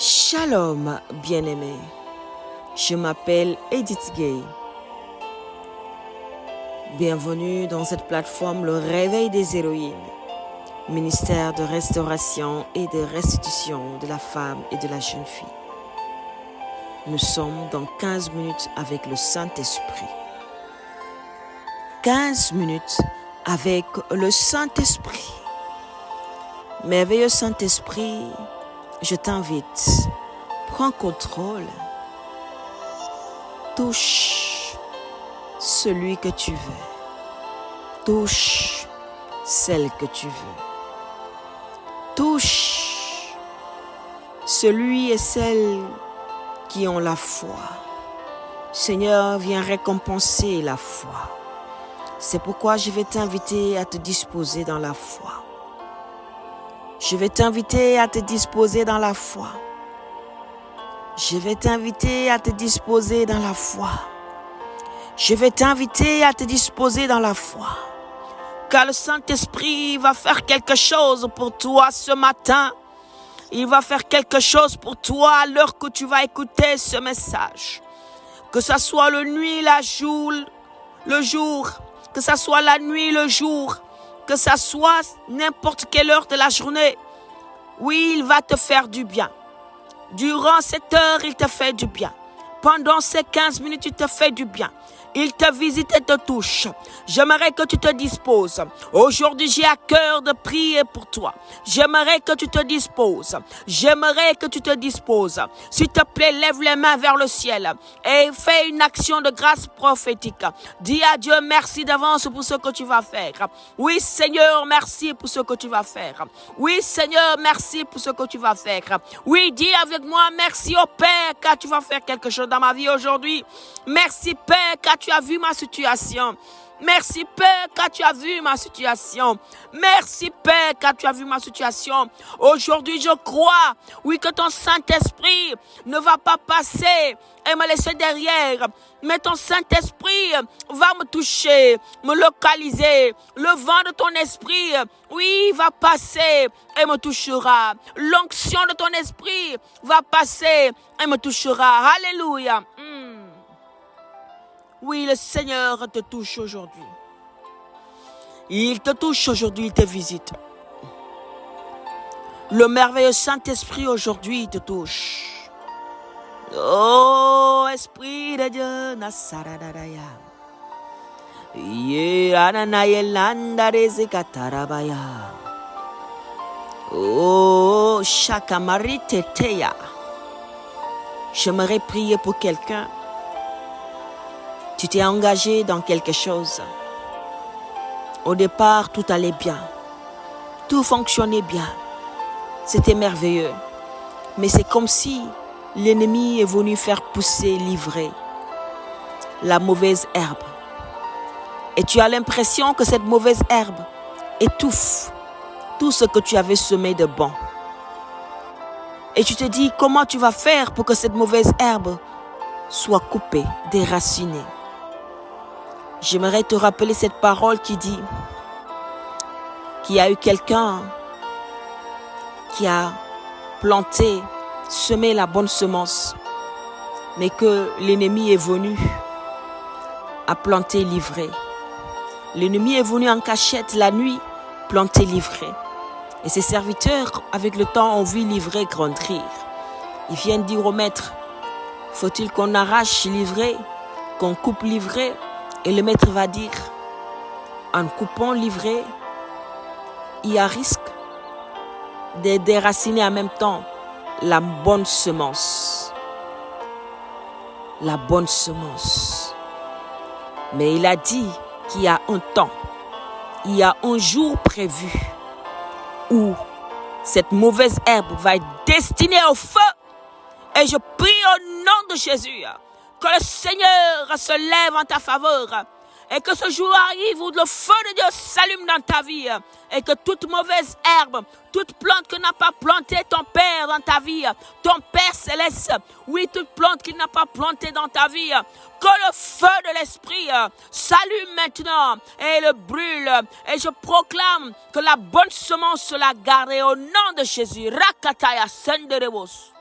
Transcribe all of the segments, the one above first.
Shalom, bien-aimés. Je m'appelle Edith Gay. Bienvenue dans cette plateforme Le Réveil des Héroïnes, ministère de restauration et de restitution de la femme et de la jeune fille. Nous sommes dans 15 minutes avec le Saint-Esprit. 15 minutes avec le Saint-Esprit. Merveilleux Saint-Esprit, je t'invite, prends contrôle, touche celui que tu veux, touche celle que tu veux, touche celui et celle qui ont la foi. Seigneur, viens récompenser la foi. C'est pourquoi je vais t'inviter à te disposer dans la foi. Je vais t'inviter à te disposer dans la foi. Je vais t'inviter à te disposer dans la foi. Je vais t'inviter à te disposer dans la foi. Car le Saint-Esprit va faire quelque chose pour toi ce matin. Il va faire quelque chose pour toi à l'heure que tu vas écouter ce message. Que ce soit le nuit, le jour, que ce soit la nuit, le jour, que ça soit n'importe quelle heure de la journée, oui, il va te faire du bien. Durant cette heure, il te fait du bien. Pendant ces 15 minutes, il te fait du bien. Il te visite et te touche. J'aimerais que tu te disposes. Aujourd'hui, j'ai à cœur de prier pour toi. J'aimerais que tu te disposes. J'aimerais que tu te disposes. S'il te plaît, lève les mains vers le ciel et fais une action de grâce prophétique. Dis à Dieu merci d'avance pour ce que tu vas faire. Oui, Seigneur, merci pour ce que tu vas faire. Oui, Seigneur, merci pour ce que tu vas faire. Oui, dis avec moi merci au Père car tu vas faire quelque chose dans ma vie aujourd'hui. Merci, Père, car tu as vu ma situation. Merci, Père, car tu as vu ma situation. Merci, Père, car tu as vu ma situation. Aujourd'hui, je crois, oui, que ton Saint-Esprit ne va pas passer et me laisser derrière. Mais ton Saint-Esprit va me toucher, me localiser. Le vent de ton esprit, oui, va passer et me touchera. L'onction de ton esprit va passer et me touchera. Alléluia. Oui, le Seigneur te touche aujourd'hui. Il te touche aujourd'hui, il te visite. Le merveilleux Saint-Esprit aujourd'hui te touche. Oh, Esprit de Dieu, Nasaradaya. Oh, Shakamariteteya. J'aimerais prier pour quelqu'un. Tu t'es engagé dans quelque chose. Au départ, tout allait bien. Tout fonctionnait bien. C'était merveilleux. Mais c'est comme si l'ennemi est venu faire pousser l'ivraie, la mauvaise herbe. Et tu as l'impression que cette mauvaise herbe étouffe tout ce que tu avais semé de bon. Et tu te dis, comment tu vas faire pour que cette mauvaise herbe soit coupée, déracinée? J'aimerais te rappeler cette parole qui dit qu'il y a eu quelqu'un qui a planté, semé la bonne semence, mais que l'ennemi est venu à planter l'ivraie. L'ennemi est venu en cachette la nuit planter l'ivraie. Et ses serviteurs, avec le temps, ont vu l'ivraie grandir. Ils viennent dire au maître, faut-il qu'on arrache l'ivraie, qu'on coupe l'ivraie? Et le maître va dire, en coupant l'ivraie, il y a risque de déraciner en même temps la bonne semence. La bonne semence. Mais il a dit qu'il y a un temps, il y a un jour prévu où cette mauvaise herbe va être destinée au feu. Et je prie au nom de Jésus que le Seigneur se lève en ta faveur Et que ce jour arrive où le feu de Dieu s'allume dans ta vie. Et que toute mauvaise herbe, toute plante que n'a pas planté ton Père dans ta vie, ton Père céleste, oui, toute plante qu'il n'a pas plantée dans ta vie, que le feu de l'Esprit s'allume maintenant et le brûle. Et je proclame que la bonne semence sera gardée au nom de Jésus. Rakataya senderebos.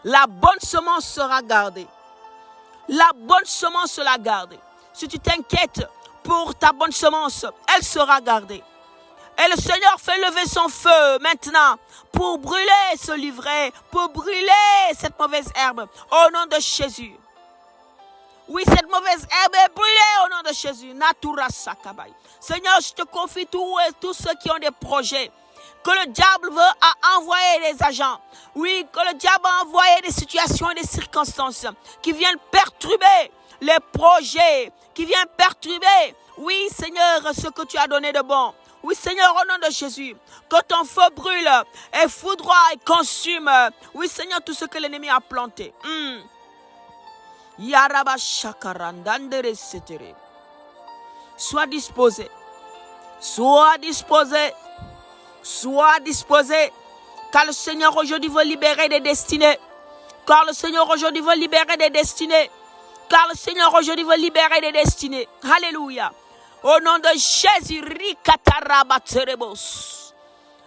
La bonne semence sera gardée. La bonne semence sera gardée. Si tu t'inquiètes pour ta bonne semence, elle sera gardée. Et le Seigneur fait lever son feu maintenant pour brûler ce livret, pour brûler cette mauvaise herbe au nom de Jésus. Oui, cette mauvaise herbe est brûlée au nom de Jésus. Natura Sakabai. Seigneur, je te confie tous ceux qui ont des projets que le diable veut envoyer des agents. Oui, que le diable a envoyé des situations et des circonstances qui viennent perturber les projets, qui viennent perturber, oui, Seigneur, ce que tu as donné de bon. Oui, Seigneur, au nom de Jésus, que ton feu brûle et foudroie et consume. Oui, Seigneur, tout ce que l'ennemi a planté. Sois disposé. Sois disposé. Sois disposé. Car le Seigneur aujourd'hui veut libérer des destinées. Car le Seigneur aujourd'hui veut libérer des destinées. Car le Seigneur aujourd'hui veut libérer des destinées. Alléluia. Au nom de Jésus,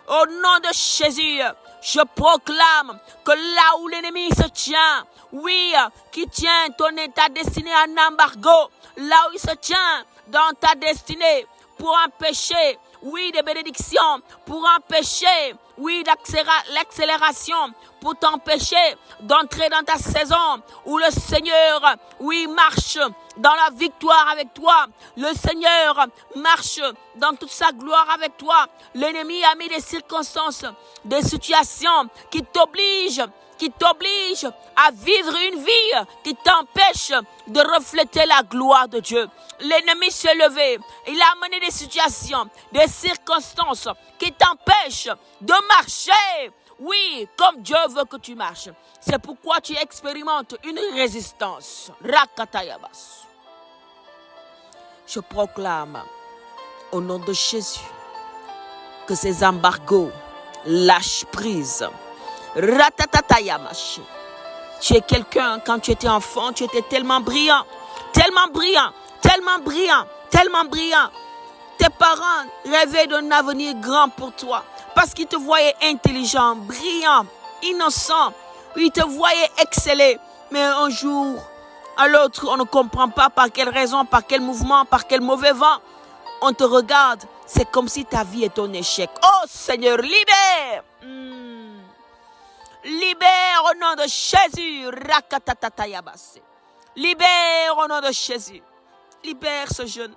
au nom de Jésus, je proclame que là où l'ennemi se tient, oui, qui tient ta destinée en embargo, là où il se tient dans ta destinée pour empêcher, oui, des bénédictions, pour empêcher, oui, l'accélération, pour t'empêcher d'entrer dans ta saison où le Seigneur, oui, marche dans la victoire avec toi. Le Seigneur marche dans toute sa gloire avec toi. L'ennemi a mis des circonstances, des situations qui t'obligent à vivre une vie qui t'empêche de refléter la gloire de Dieu. L'ennemi s'est levé. Il a amené des situations, des circonstances qui t'empêchent de marcher. Oui, comme Dieu veut que tu marches. C'est pourquoi tu expérimentes une résistance. Rakatayabas. Je proclame au nom de Jésus que ces embargos lâchent prise. Ratatatayamashi. Tu es quelqu'un, quand tu étais enfant, tu étais tellement brillant, tellement brillant, tellement brillant, tellement brillant. Tes parents rêvaient d'un avenir grand pour toi parce qu'ils te voyaient intelligent, brillant, innocent. Ils te voyaient exceller. Mais un jour à l'autre, on ne comprend pas par quelle raison, par quel mouvement, par quel mauvais vent. On te regarde, c'est comme si ta vie est un échec. Oh Seigneur, libère! Libère au nom de Jésus. Rakatatatayabase. Libère au nom de Jésus. Libère ce jeune.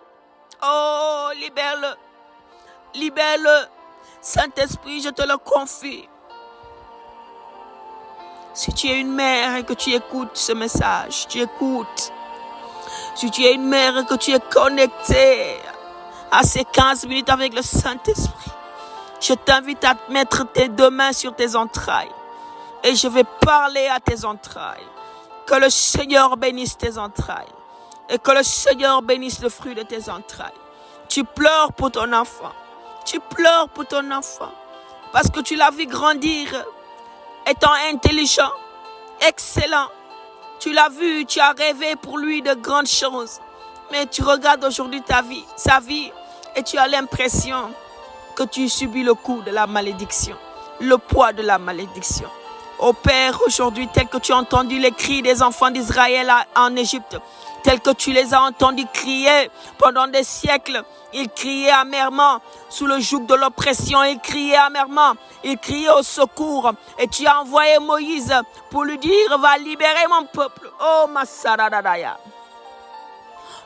Oh, libère-le. Libère-le. Saint-Esprit, je te le confie. Si tu es une mère et que tu écoutes ce message, tu écoutes. Si tu es une mère et que tu es connectée à ces 15 minutes avec le Saint-Esprit, je t'invite à mettre tes deux mains sur tes entrailles. Et je vais parler à tes entrailles. Que le Seigneur bénisse tes entrailles. Et que le Seigneur bénisse le fruit de tes entrailles. Tu pleures pour ton enfant. Tu pleures pour ton enfant. Parce que tu l'as vu grandir. Étant intelligent. Excellent. Tu l'as vu, tu as rêvé pour lui de grandes choses. Mais tu regardes aujourd'hui sa vie. Et tu as l'impression que tu subis le coup de la malédiction. Le poids de la malédiction. Ô Père, aujourd'hui, tel que tu as entendu les cris des enfants d'Israël en Égypte, tel que tu les as entendus crier pendant des siècles, ils criaient amèrement sous le joug de l'oppression, ils criaient amèrement, ils criaient au secours. Et tu as envoyé Moïse pour lui dire, va libérer mon peuple. Oh, Masaradadaya.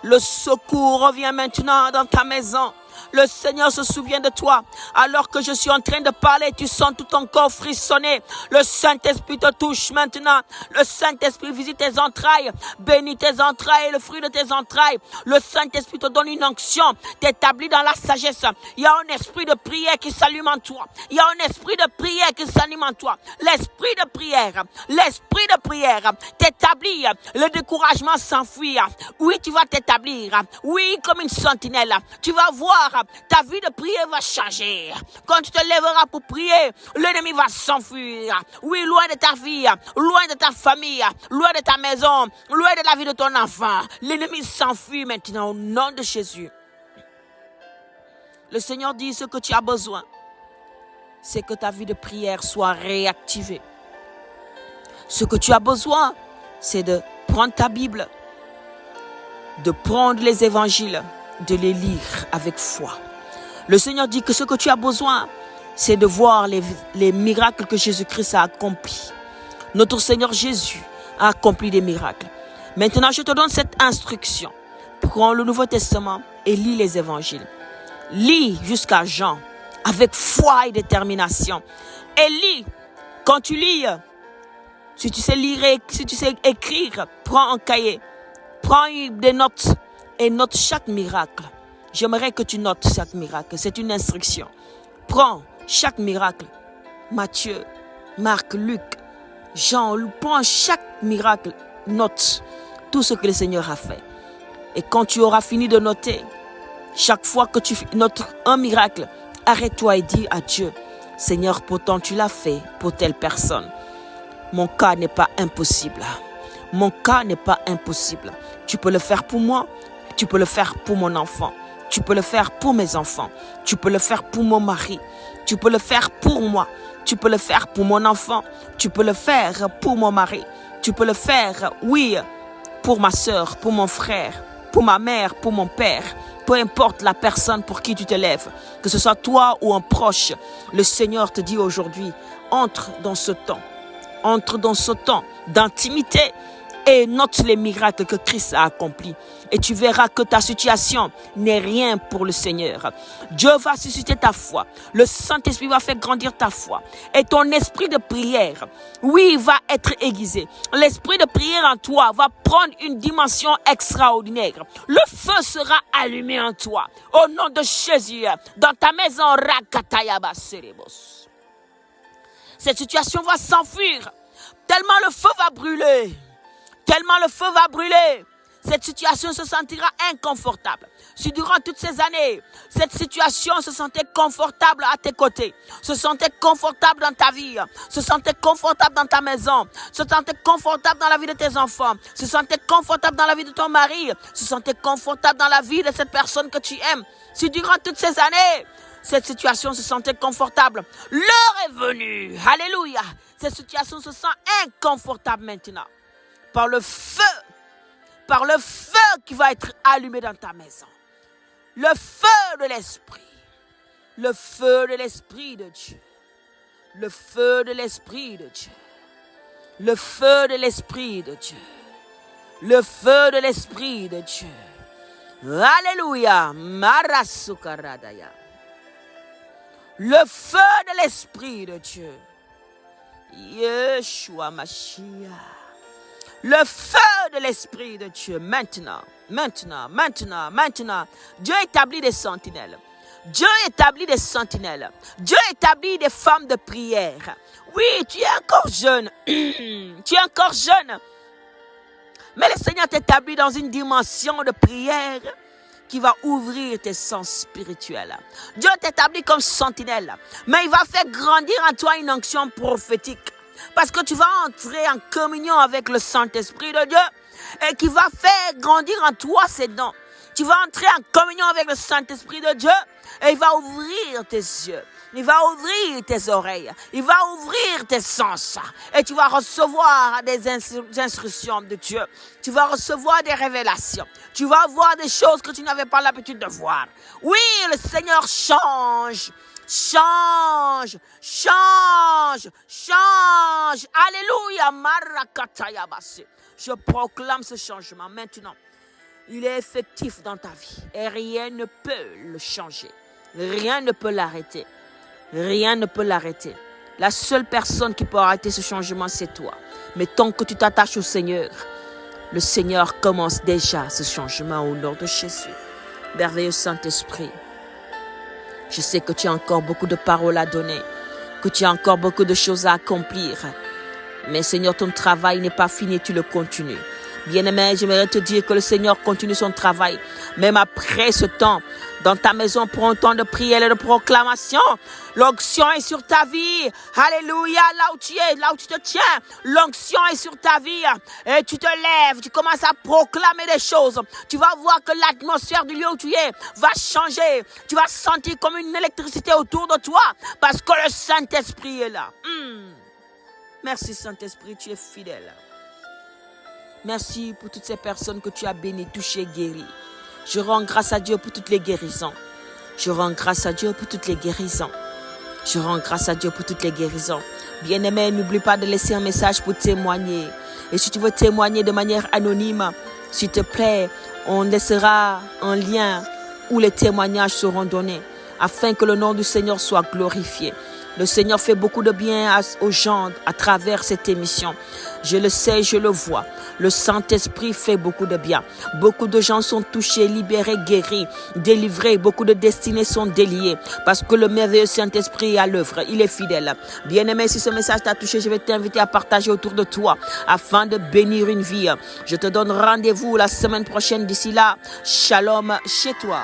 Le secours revient maintenant dans ta maison. Le Seigneur se souvient de toi. Alors que je suis en train de parler, tu sens tout ton corps frissonner. Le Saint-Esprit te touche maintenant. Le Saint-Esprit visite tes entrailles. Bénit tes entrailles, le fruit de tes entrailles. Le Saint-Esprit te donne une onction. T'établit dans la sagesse. Il y a un esprit de prière qui s'allume en toi. Il y a un esprit de prière prière qui s'anime en toi. L'esprit de prière t'établit. Le découragement s'enfuit. Oui, tu vas t'établir. Oui, comme une sentinelle. Tu vas voir, ta vie de prière va changer. Quand tu te lèveras pour prier, l'ennemi va s'enfuir. Oui, loin de ta vie, loin de ta famille, loin de ta maison, loin de la vie de ton enfant. L'ennemi s'enfuit maintenant au nom de Jésus. Le Seigneur dit ce que tu as besoin, c'est que ta vie de prière soit réactivée. Ce que tu as besoin, c'est de prendre ta Bible, de prendre les évangiles, de les lire avec foi. Le Seigneur dit que ce que tu as besoin, c'est de voir les miracles que Jésus-Christ a accomplis. Notre Seigneur Jésus a accompli des miracles. Maintenant, je te donne cette instruction. Prends le Nouveau Testament et lis les évangiles. Lis jusqu'à Jean avec foi et détermination. Et lis. Quand tu lis, si tu sais lire, si tu sais écrire, prends un cahier. Prends des notes et note chaque miracle. J'aimerais que tu notes chaque miracle. C'est une instruction. Prends chaque miracle. Matthieu, Marc, Luc, Jean. Prends chaque miracle. Note tout ce que le Seigneur a fait. Et quand tu auras fini de noter, chaque fois que tu notes un miracle, arrête-toi et dis à Dieu, Seigneur, pourtant tu l'as fait pour telle personne. Mon cas n'est pas impossible. Mon cas n'est pas impossible. Tu peux le faire pour moi, tu peux le faire pour mon enfant, tu peux le faire pour mes enfants, tu peux le faire pour mon mari, tu peux le faire pour moi, tu peux le faire pour mon enfant, tu peux le faire pour mon mari, tu peux le faire, oui, pour ma soeur, pour mon frère, pour ma mère, pour mon père. Peu importe la personne pour qui tu te lèves, que ce soit toi ou un proche, le Seigneur te dit aujourd'hui, entre dans ce temps d'intimité et note les miracles que Christ a accomplis. Et tu verras que ta situation n'est rien pour le Seigneur. Dieu va susciter ta foi. Le Saint-Esprit va faire grandir ta foi. Et ton esprit de prière, oui, va être aiguisé. L'esprit de prière en toi va prendre une dimension extraordinaire. Le feu sera allumé en toi. Au nom de Jésus, dans ta maison, Rakatayaba Serebos. Cette situation va s'enfuir. Tellement le feu va brûler. Tellement le feu va brûler. Cette situation se sentira inconfortable. Si durant toutes ces années, cette situation se sentait confortable à tes côtés, se sentait confortable dans ta vie, se sentait confortable dans ta maison, se sentait confortable dans la vie de tes enfants, se sentait confortable dans la vie de ton mari, se sentait confortable dans la vie de cette personne que tu aimes. Si durant toutes ces années, cette situation se sentait confortable, l'heure est venue. Alléluia. Cette situation se sent inconfortable maintenant. Par le feu qui va être allumé dans ta maison. Le feu de l'Esprit. Le feu de l'Esprit de Dieu. Le feu de l'Esprit de Dieu. Le feu de l'Esprit de Dieu. Le feu de l'Esprit de Dieu. Alléluia. Marasukaradaya. Le feu de l'Esprit de Dieu. Yeshua Mashiach. Le feu de l'Esprit de Dieu, maintenant. Dieu établit des sentinelles. Dieu établit des sentinelles. Dieu établit des femmes de prière. Oui, tu es encore jeune. Tu es encore jeune. Mais le Seigneur t'établit dans une dimension de prière qui va ouvrir tes sens spirituels. Dieu t'établit comme sentinelle. Mais il va faire grandir en toi une onction prophétique. Parce que tu vas entrer en communion avec le Saint-Esprit de Dieu et qui va faire grandir en toi ses dons. Tu vas entrer en communion avec le Saint-Esprit de Dieu et il va ouvrir tes yeux. Il va ouvrir tes oreilles. Il va ouvrir tes sens. Et tu vas recevoir des instructions de Dieu. Tu vas recevoir des révélations. Tu vas voir des choses que tu n'avais pas l'habitude de voir. Oui, le Seigneur change. Change. Alléluia. Marakatayabase. Je proclame ce changement maintenant. Il est effectif dans ta vie. Et rien ne peut le changer. Rien ne peut l'arrêter. Rien ne peut l'arrêter. La seule personne qui peut arrêter ce changement, c'est toi. Mais tant que tu t'attaches au Seigneur, le Seigneur commence déjà ce changement au nom de Jésus. Merveilleux Saint-Esprit, je sais que tu as encore beaucoup de paroles à donner, que tu as encore beaucoup de choses à accomplir. Mais Seigneur, ton travail n'est pas fini, tu le continues. Bien-aimé, j'aimerais te dire que le Seigneur continue son travail, même après ce temps. Dans ta maison, pour un temps de prière et de proclamation, l'onction est sur ta vie. Alléluia, là où tu es, là où tu te tiens, l'onction est sur ta vie. Et tu te lèves, tu commences à proclamer des choses. Tu vas voir que l'atmosphère du lieu où tu es va changer. Tu vas sentir comme une électricité autour de toi parce que le Saint-Esprit est là. Merci Saint-Esprit, tu es fidèle. Merci pour toutes ces personnes que tu as bénies, touchées, guéries. Je rends grâce à Dieu pour toutes les guérisons. Je rends grâce à Dieu pour toutes les guérisons. Je rends grâce à Dieu pour toutes les guérisons. Bien-aimé, n'oublie pas de laisser un message pour témoigner. Et si tu veux témoigner de manière anonyme, s'il te plaît, on laissera un lien où les témoignages seront donnés afin que le nom du Seigneur soit glorifié. Le Seigneur fait beaucoup de bien aux gens à travers cette émission. Je le sais, je le vois. Le Saint-Esprit fait beaucoup de bien. Beaucoup de gens sont touchés, libérés, guéris, délivrés. Beaucoup de destinées sont déliées parce que le merveilleux Saint-Esprit est à l'œuvre. Il est fidèle. Bien-aimé, si ce message t'a touché, je vais t'inviter à partager autour de toi afin de bénir une vie. Je te donne rendez-vous la semaine prochaine. D'ici là, shalom chez toi.